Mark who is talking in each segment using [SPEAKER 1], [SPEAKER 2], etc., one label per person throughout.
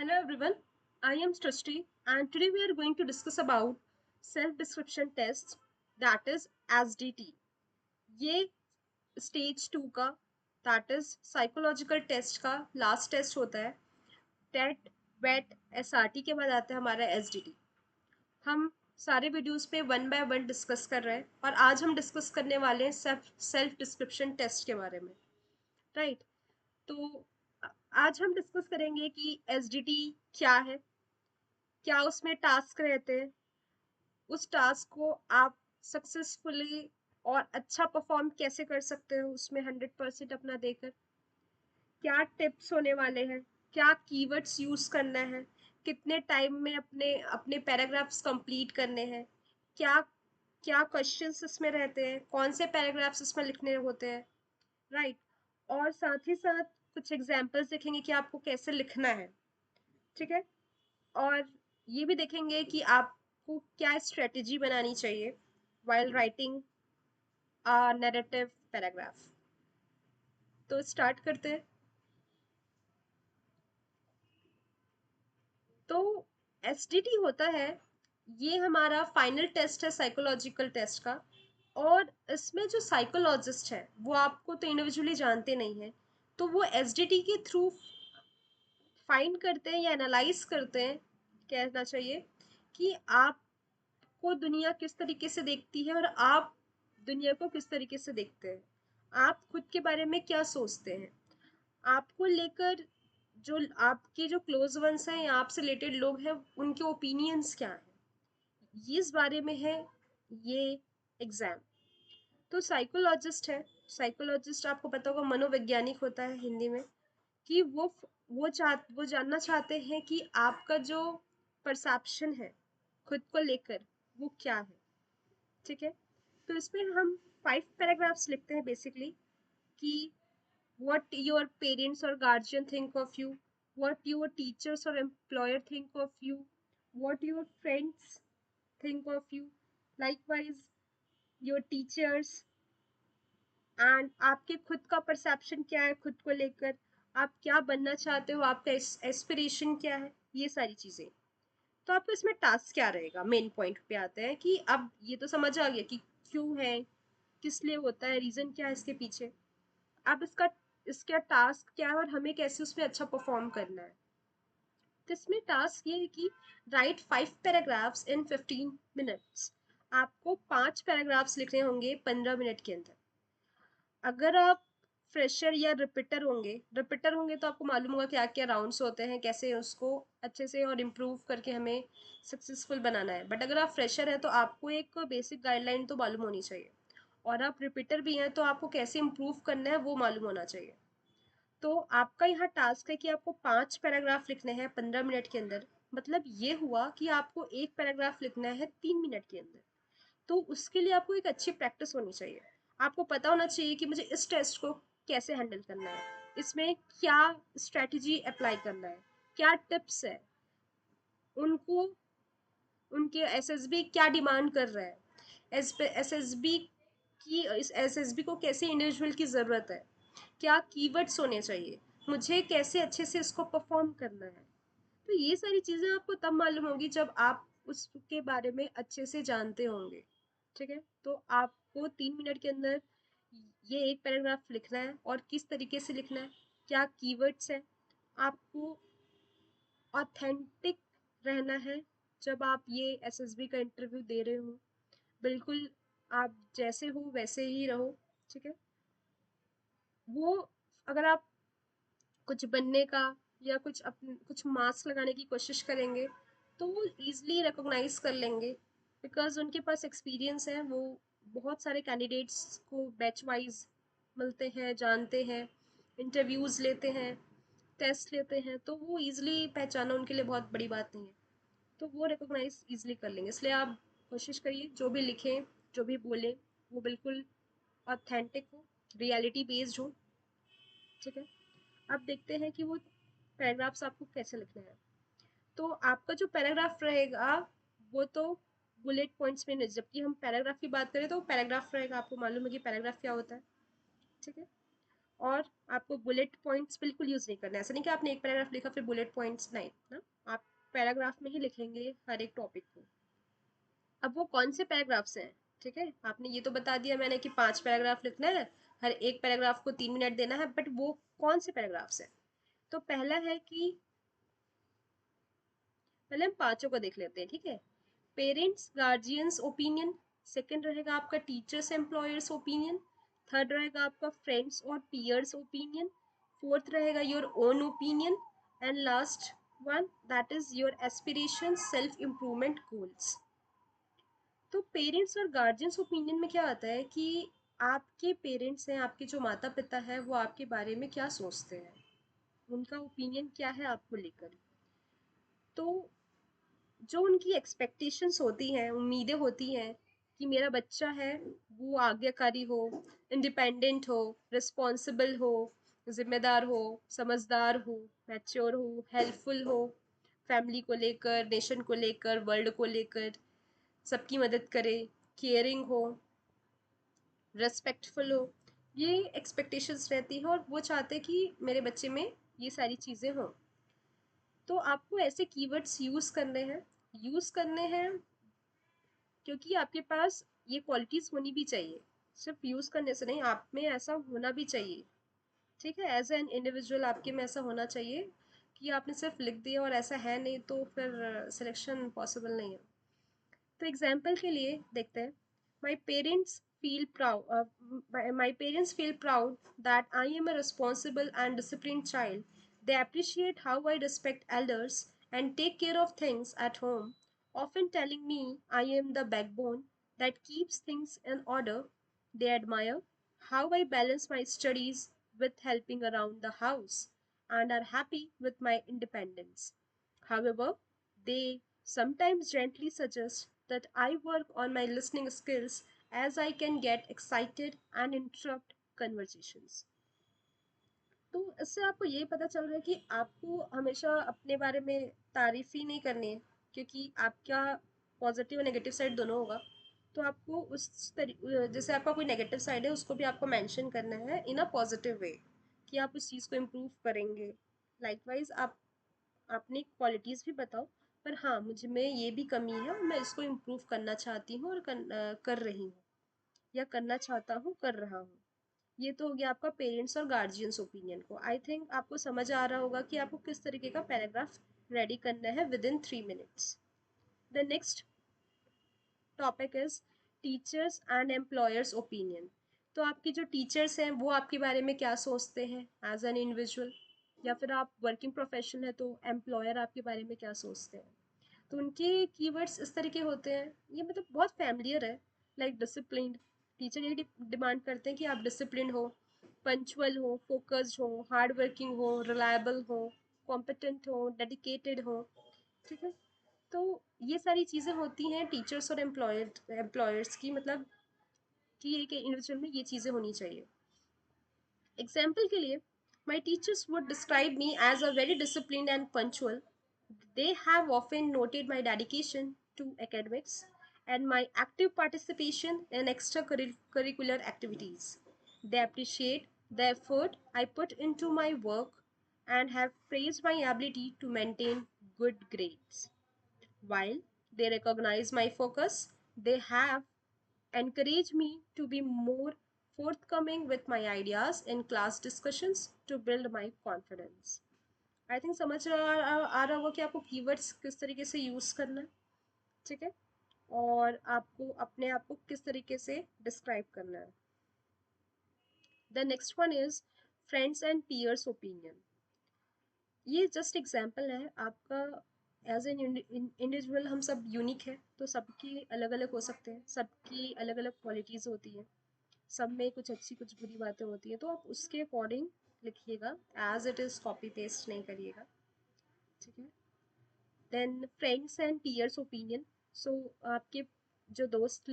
[SPEAKER 1] Hello everyone, I am Srishti and today we are going to discuss about self-description tests that is SDT. ये stage 2 का that is psychological test का last test होता है. TET wait SRT के बाद आता है हमारा एसडीटी. हम सारे वीडियोस पे वन बाय वन डिस्कस कर रहे हैं और आज हम डिस्कस करने वाले हैं सेल्फ डिस्क्रिप्शन टेस्ट के बारे में. राइट. तो आज हम डिस्कस करेंगे कि एसडीटी क्या है, क्या उसमें टास्क रहते हैं, उस टास्क को आप सक्सेसफुली और अच्छा परफॉर्म कैसे कर सकते हो उसमें 100% अपना देकर, क्या टिप्स होने वाले हैं, क्या कीवर्ड्स यूज करना है, कितने टाइम में अपने अपने पैराग्राफ्स कंप्लीट करने हैं, क्या क्या क्वेश्चंस इसमें रहते हैं, कौन से पैराग्राफ्स इसमें लिखने होते हैं. राइट. और साथ ही साथ कुछ एग्जांपल्स देखेंगे कि आपको कैसे लिखना है. ठीक है. और ये भी देखेंगे कि आपको क्या स्ट्रेटजी बनानी चाहिए while writing a narrative paragraph. तो स्टार्ट करते हैं. तो एसडीटी होता है, ये हमारा फाइनल टेस्ट है साइकोलॉजिकल टेस्ट का. और इसमें जो साइकोलॉजिस्ट है वो आपको तो इंडिविजुअली जानते नहीं है, तो वो एसडीटी के थ्रू फाइंड करते हैं या एनालाइज करते हैं, कहना चाहिए, कि आपको दुनिया किस तरीके से देखती है और आप दुनिया को किस तरीके से देखते हैं, आप खुद के बारे में क्या सोचते हैं, आपको लेकर जो आपके जो क्लोज वंस हैं या आपसे रिलेटेड लोग हैं उनके ओपिनियंस क्या हैं, ये इस बारे में है ये एग्जाम. तो साइकोलॉजिस्ट है, साइकोलॉजिस्ट आपको पता होगा मनोवैज्ञानिक होता है हिंदी में, कि वो जानना चाहते हैं कि आपका जो परसेप्शन है खुद को लेकर वो क्या है. ठीक है. तो इसमें हम 5 पैराग्राफ्स लिखते हैं बेसिकली, कि what your parents or guardian think of you, what your teachers or employer think of you, what your friends think of you, likewise your teachers, and आपके खुद का परसेप्शन क्या है खुद को लेकर, आप क्या बनना चाहते हो, आपका एस्पिरेशन क्या है, ये सारी चीज़ें. तो आपको इसमें टास्क क्या रहेगा, मेन पॉइंट पे आते हैं कि अब ये तो समझ आ गया कि क्यों है, किस लिए होता है, रीज़न क्या है इसके पीछे. अब इसका टास्क क्या है और हमें कैसे उसमें अच्छा परफॉर्म करना है. तो इसमें टास्क ये है कि राइट 5 पैराग्राफ्स इन 15 मिनट्स. आपको 5 पैराग्राफ्स लिखने होंगे 15 मिनट के अंदर. अगर आप फ्रेशर या रिपीटर होंगे तो आपको मालूम होगा क्या क्या राउंड्स होते हैं, कैसे उसको अच्छे से और इम्प्रूव करके हमें सक्सेसफुल बनाना है. बट अगर आप फ्रेशर है तो आपको एक बेसिक गाइडलाइन तो मालूम होनी चाहिए, और आप रिपीटर भी हैं तो आपको कैसे इम्प्रूव करना है वो मालूम होना चाहिए. तो आपका यहाँ टास्क है कि आपको 5 पैराग्राफ लिखने हैं 15 मिनट के अंदर. मतलब ये हुआ कि आपको एक पैराग्राफ लिखना है 3 मिनट के अंदर. तो उसके लिए आपको एक अच्छी प्रैक्टिस होनी चाहिए. आपको पता होना चाहिए कि मुझे इस टेस्ट को कैसे हैंडल करना है, इसमें क्या स्ट्रेटजी अप्लाई करना है, क्या टिप्स है, उनको उनके एसएसबी क्या डिमांड कर रहा है, एसएसबी की इस एसएसबी को कैसे इंडिविजुअल की ज़रूरत है, क्या कीवर्ड्स होने चाहिए, मुझे कैसे अच्छे से इसको परफॉर्म करना है. तो ये सारी चीज़ें आपको तब मालूम होगी जब आप उसके बारे में अच्छे से जानते होंगे. ठीक है. तो आपको 3 मिनट के अंदर ये एक पैराग्राफ लिखना है, और किस तरीके से लिखना है, क्या कीवर्ड्स है, आपको ऑथेंटिक रहना है. जब आप ये एसएसबी का इंटरव्यू दे रहे हो, बिल्कुल आप जैसे हो वैसे ही रहो. ठीक है. वो अगर आप कुछ बनने का या कुछ मास्क लगाने की कोशिश करेंगे तो वो ईजिली रिकॉग्नाइज कर लेंगे, बिकॉज उनके पास एक्सपीरियंस है. वो बहुत सारे कैंडिडेट्स को बैच वाइज मिलते हैं, जानते हैं, इंटरव्यूज़ लेते हैं, टेस्ट लेते हैं, तो वो ईजिली पहचाना उनके लिए बहुत बड़ी बात नहीं है. तो वो रिकॉग्नाइज ईजिली कर लेंगे. इसलिए आप कोशिश करिए जो भी लिखें, जो भी बोलें, वो बिल्कुल ऑथेंटिक हो, रियलिटी बेस्ड हो. ठीक है. अब देखते हैं कि वो पैराग्राफ्स आपको कैसे लिखने हैं. तो आपका जो पैराग्राफ रहेगा वो तो बुलेट पॉइंट्स में नहीं, जबकि हम पैराग्राफ की बात करें तो पैराग्राफ रहेगा. आपको मालूम है कि पैराग्राफ क्या होता है. ठीक है. और आपको बुलेट पॉइंट्स बिल्कुल यूज़ नहीं करना है। ऐसा नहीं कि आपने एक पैराग्राफ लिखा फिर बुलेट पॉइंट्स नहीं ना, आप पैराग्राफ में ही लिखेंगे हर एक टॉपिक को। अब वो कौन से पैराग्राफ्स हैं, ठीक है, आपने ये तो बता दिया मैंने कि 5 पैराग्राफ लिखना है, हर एक पैराग्राफ को 3 मिनट देना है, बट वो कौन से पैराग्राफ्स हैं? तो पहला है कि पहले हम पांचों को देख लेते हैं, ठीक है। पेरेंट्स गार्जियंस ओपिनियन, सेकंड रहेगा आपका टीचर्स एम्प्लॉयर्स ओपिनियन, थर्ड रहेगा आपका फ्रेंड्स और पीयर्स ओपिनियन, फोर्थ रहेगा your own opinion, and last one that is your aspiration self improvement goals. तो पेरेंट्स और गार्जियंस ओपिनियन में क्या आता है कि आपके पेरेंट्स हैं, आपके जो माता पिता हैं, वो आपके बारे में क्या सोचते हैं, उनका ओपिनियन क्या है आपको लेकर। तो जो उनकी एक्सपेक्टेशंस होती हैं, उम्मीदें होती हैं कि मेरा बच्चा है वो आज्ञाकारी हो, इंडिपेंडेंट हो, रिस्पॉन्सिबल हो, जिम्मेदार हो, समझदार हो, मैच्योर हो, हेल्पफुल हो, फैमिली को लेकर, नेशन को लेकर, वर्ल्ड को लेकर, सबकी मदद करे, केयरिंग हो, रेस्पेक्टफुल हो। ये एक्सपेक्टेशंस रहती हैं और वो चाहते हैं कि मेरे बच्चे में ये सारी चीज़ें हों। तो आपको ऐसे कीवर्ड्स यूज़ करने हैं क्योंकि आपके पास ये क्वालिटीज़ होनी भी चाहिए। सिर्फ यूज़ करने से नहीं, आप में ऐसा होना भी चाहिए, ठीक है। एज एन इंडिविजुअल आपके में ऐसा होना चाहिए कि आपने सिर्फ लिख दिया और ऐसा है नहीं तो फिर सिलेक्शन पॉसिबल नहीं है। तो एग्जाम्पल के लिए देखते हैं, my parents feel proud my parents feel proud that I am a responsible and discipline child, they appreciate how I respect elders and take care of things at home, often telling me I am the backbone that keeps things in order. They admire how I balance my studies with helping around the house and are happy with my independence. However, they sometimes gently suggest that I work on my listening skills as I can get excited and interrupt conversations. तो इससे आपको ये पता चल रहा है कि आपको हमेशा अपने बारे में तारीफ ही नहीं करनी है, क्योंकि आपका पॉजिटिव और नेगेटिव साइड दोनों होगा। तो आपको जैसे आपका कोई नेगेटिव साइड है उसको भी आपको मेंशन करना है इन अ पॉजिटिव वे कि आप उस चीज़ को इम्प्रूव करेंगे। लाइकवाइज आप अपनी क्वालिटीज़ भी बताओ, पर हाँ मुझे में ये भी कमी है और मैं इसको इम्प्रूव करना चाहती हूँ और कर रही हूँ, या करना चाहता हूँ, कर रहा हूँ। ये तो हो गया आपका पेरेंट्स और गार्जियंस ओपिनियन को। आई थिंक आपको समझ आ रहा होगा कि आपको किस तरीके का पैराग्राफ रेडी करना है with in 3 minutes. The next topic is teachers and employers opinion. तो आपके जो टीचर्स हैं वो आपके बारे में क्या सोचते हैं एज एन इंडिविजुअल, या फिर आप वर्किंग प्रोफेशनल है तो एम्प्लॉयर आपके बारे में क्या सोचते हैं। तो उनके कीवर्ड्स इस तरह के होते हैं, ये मतलब बहुत फैमिलियर है। लाइक डिसिप्लिन, टीचर ये डिमांड करते हैं कि आप डिसिप्लिन हो, पंचुअल हो, फोकस्ड हो, हार्ड वर्किंग हो, रिलायबल हो, कॉम्पिटेंट हो, डेडिकेटेड हो, ठीक है। तो ये सारी चीज़ें होती हैं टीचर्स और एम्प्लॉयर्स की, मतलब कि एक इंडिविजुअल में ये चीज़ें होनी चाहिए। एग्जाम्पल के लिए, my teachers would describe me as a very disciplined and punctual. They have often noted my dedication to academics and my active participation in extracurricular activities. They appreciate the effort I put into my work and have praised my ability to maintain good grades. While they recognize my focus, they have encouraged me to be more forthcoming with my ideas in class discussions to build my confidence. I think समझ आ रहा होगा कि आपको keywords किस तरीके से use करना है, ठीक है, और आपको अपने आप को किस तरीके से डिस्क्राइब करना है। The next one is friends and peers opinion. ये जस्ट एग्जाम्पल है आपका। एज एन इंडिविजुअल हम सब यूनिक है, तो सबकी अलग अलग हो सकते हैं, सबकी अलग अलग क्वालिटीज़ होती हैं, सब में कुछ अच्छी कुछ बुरी बातें होती हैं, तो आप उसके अकॉर्डिंग लिखिएगा, as it is copy paste नहीं करिएगा, ठीक है। Then friends and peers opinion. So आपके जो दोस्त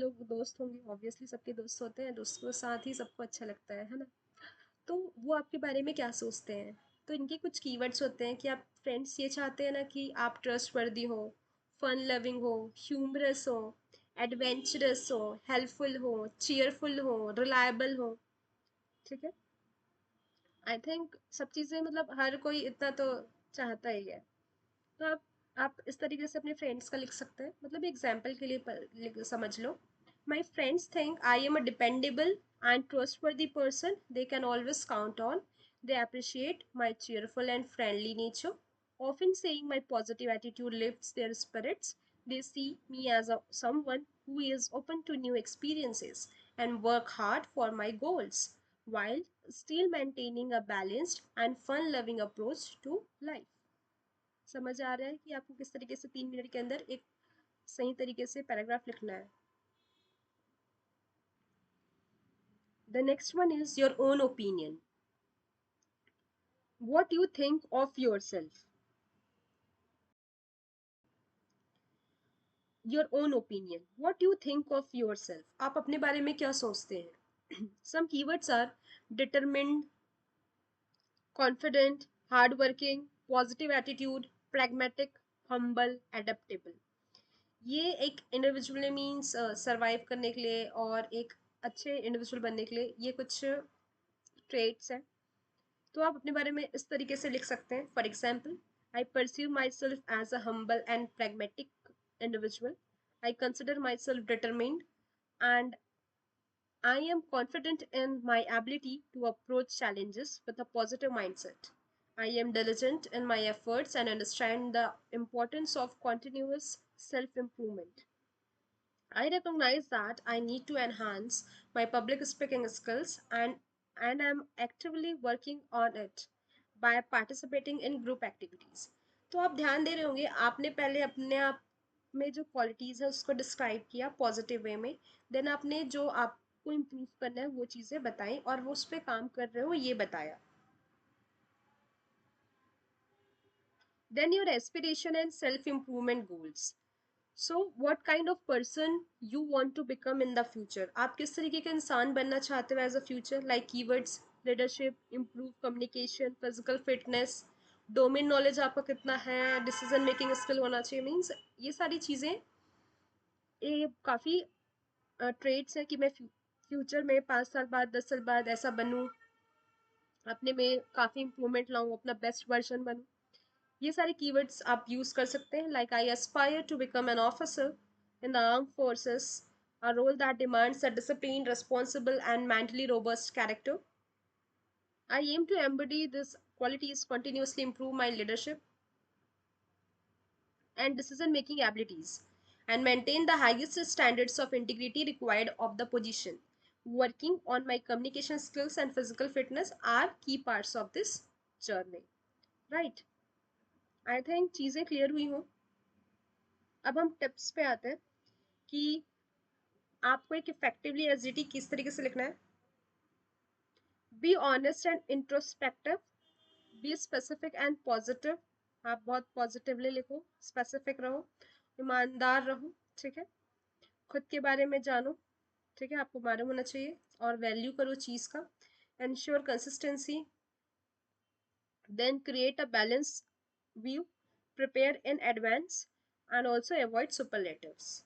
[SPEAKER 1] होंगे, ऑब्वियसली सबके दोस्त होते हैं, दोस्तों के साथ ही सबको अच्छा लगता है ना। तो वो आपके बारे में क्या सोचते हैं। तो इनके कुछ कीवर्ड्स होते हैं कि आप फ्रेंड्स ये चाहते हैं ना कि आप ट्रस्टवर्दी हो, फन लविंग हो, ह्यूमरस हो, एडवेंचरस हो, हेल्पफुल हो, चीयरफुल हो, रिलायबल हो, ठीक है। आई थिंक सब चीज़ें मतलब हर कोई इतना तो चाहता ही है। तो आप इस तरीके से अपने फ्रेंड्स का लिख सकते हैं, मतलब एग्जाम्पल के लिए समझ लो। My friends think I am a dependable and trustworthy person they can always count on. They appreciate my cheerful and friendly nature, often saying my positive attitude lifts their spirits. They see me as someone who is open to new experiences and work hard for my goals while still maintaining a balanced and fun loving approach to life. समझ आ रहा है कि आपको किस तरीके से 3 minute के अंदर एक सही तरीके से पैराग्राफ लिखना है। The next one is your own opinion. What you think of yourself. Your own opinion, what you think of yourself, आप अपने बारे में क्या सोचते हैं। Some keywords are determined, confident, hard working, positive attitude, pragmatic, humble, adaptable। ये एक individual means survive करने के लिए और एक अच्छे इंडिविजुअल बनने के लिए ये कुछ ट्रेट्स हैं। तो आप अपने बारे में इस तरीके से लिख सकते हैं। For example, I pursue myself as a humble and pragmatic individual. I consider myself determined and I am confident in my ability to approach challenges with a positive mindset. I am diligent in my efforts and understand the importance of continuous self improvement. I recognize that I need to enhance my public speaking skills and am actively working on it by participating in group activities. तो आप ध्यान दे रहे होंगे, आपने पहले अपने आप में जो क्वालिटीज़ है उसको डिस्क्राइब किया पॉजिटिव वे में, देन आपने जो आपको इम्प्रूव करना है वो चीज़ें बताई और वो उस पर काम कर रहे हो ये बताया। Then your aspiration and self improvement goals. So what kind of person you want to become in the future, आप किस तरीके का इंसान बनना चाहते हो as a future. Like keywords, leadership, improve communication, physical fitness, domain knowledge आपका कितना है, डिसीजन मेकिंग स्किल होना चाहिए। मीन्स ये सारी चीज़ें ये काफ़ी ट्रेड्स हैं कि मैं फ्यूचर में 5 साल बाद 10 साल बाद ऐसा बनूं, अपने में काफ़ी इंप्रूवमेंट लाऊं, अपना बेस्ट वर्जन बनूं। ये सारे कीवर्ड्स आप यूज़ कर सकते हैं। Like I aspire to become an officer in the arm forces, a role that demands a disciplined, responsible, and mentally robust character. I aim to embody these qualities, continuously improve my leadership and decision making abilities, and maintain the highest standards of integrity required of the position. Working on my communication skills and physical fitness are key parts of this journey. Right? I think चीज़ें clear हुई हों। अब हम tips पे आते हैं कि आपको एक इफेक्टिवली एसडीटी किस तरीके से लिखना है। Be honest and introspective, be specific and positive, आप बहुत पॉजिटिवली लिखो, स्पेसिफिक रहो, ईमानदार रहो, ठीक है, खुद के बारे में जानो, ठीक है, आपको मालूम होना चाहिए और वैल्यू करो चीज़ का। Ensure consistency, then create a balance view, prepare in advance and also avoid superlatives.